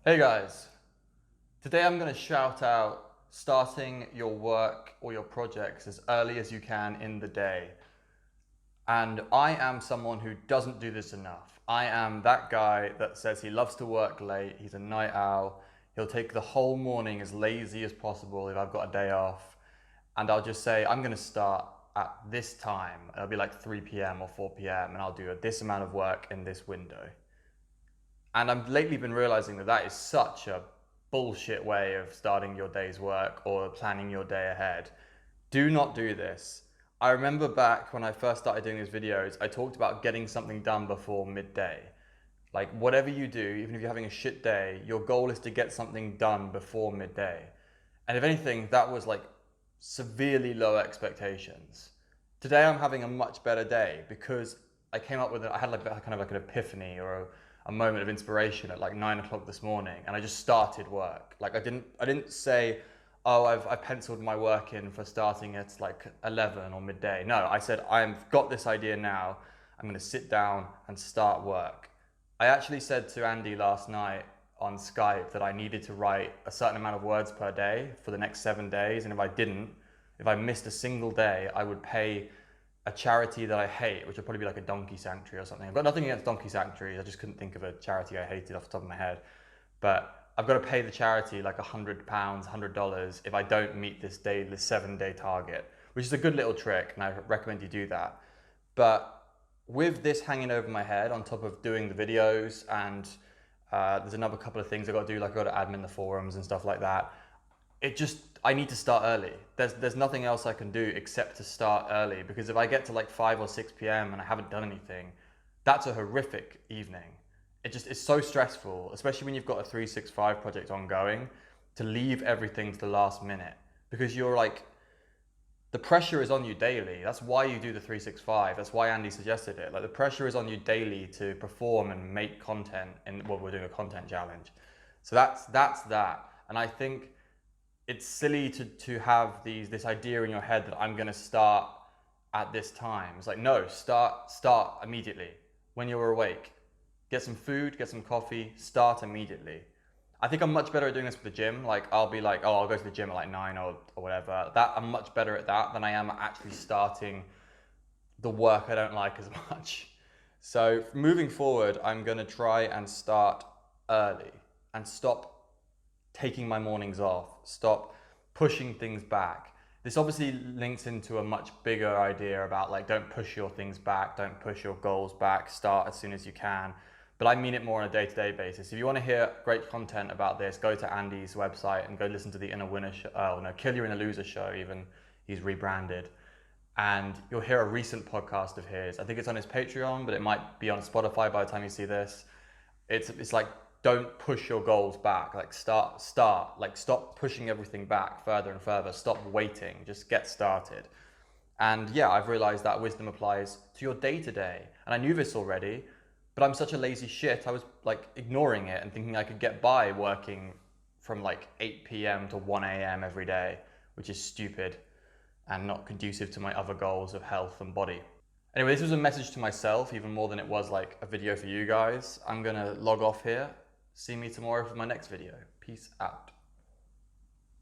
Hey guys, today I'm going to shout out starting your work or your projects as early as you can in the day. And I am someone who doesn't do this enough. I am that guy that says he loves to work late, he's a night owl, he'll take the whole morning as lazy as possible if I've got a day off. And I'll just say, I'm going to start at this time. It'll be like 3 p.m. or 4 p.m. and I'll do this amount of work in this window. And I've lately been realizing that that is such a bullshit way of starting your day's work or planning your day ahead. Do not do this. I remember back when I first started doing these videos, I talked about getting something done before midday. Like whatever you do, even if you're having a shit day, your goal is to get something done before midday. And if anything, that was like severely low expectations. Today I'm having a much better day because I came up with it. I had like kind of like an epiphany or a moment of inspiration at like 9 o'clock this morning, and I just started work. Like I didn't say, oh, I've penciled my work in for starting at like 11 or midday. No, I said I've got this idea now. I'm going to sit down and start work. I actually said to Andy last night on Skype that I needed to write a certain amount of words per day for the next 7 days, and if I didn't, if I missed a single day, I would pay a charity that I hate, which would probably be like a donkey sanctuary or something. I've got nothing against donkey sanctuaries. I just couldn't think of a charity I hated off the top of my head. But I've got to pay the charity like £100, $100 if I don't meet this 7 day target, which is a good little trick, and I recommend you do that. But with this hanging over my head, on top of doing the videos, and there's another couple of things I've got to do, like I've got to admin the forums and stuff like that. I need to start early. There's nothing else I can do except to start early, because if I get to like 5 or 6 p.m. and I haven't done anything, that's a horrific evening. It's so stressful, especially when you've got a 365 project ongoing, to leave everything to the last minute, because you're like, the pressure is on you daily. That's why you do the 365. That's why Andy suggested it. Like the pressure is on you daily to perform and make content, and well, we're doing a content challenge. So that's that. And I think it's silly to have this idea in your head that I'm going to start at this time. It's like, no, start immediately when you're awake. Get some food, get some coffee, start immediately. I think I'm much better at doing this with the gym. Like I'll be like, oh, I'll go to the gym at like 9 or whatever. That I'm much better at that than I am actually starting the work I don't like as much. So moving forward, I'm going to try and start early and stop taking my mornings off, stop pushing things back. This obviously links into a much bigger idea about like, don't push your things back, don't push your goals back, start as soon as you can. But I mean it more on a day-to-day basis. If you want to hear great content about this, go to Andy's website and go listen to the Inner Winner show, no, Kill Your Inner Loser show even. He's rebranded. And you'll hear a recent podcast of his. I think it's on his Patreon, but it might be on Spotify by the time you see this. It's like, don't push your goals back. Like start. Like stop pushing everything back further and further. Stop waiting. Just get started. And yeah, I've realized that wisdom applies to your day to day. And I knew this already, but I'm such a lazy shit. I was like ignoring it and thinking I could get by working from like 8 p.m. to 1 a.m. every day, which is stupid and not conducive to my other goals of health and body. Anyway, this was a message to myself even more than it was like a video for you guys. I'm gonna log off here. See me tomorrow for my next video. Peace out.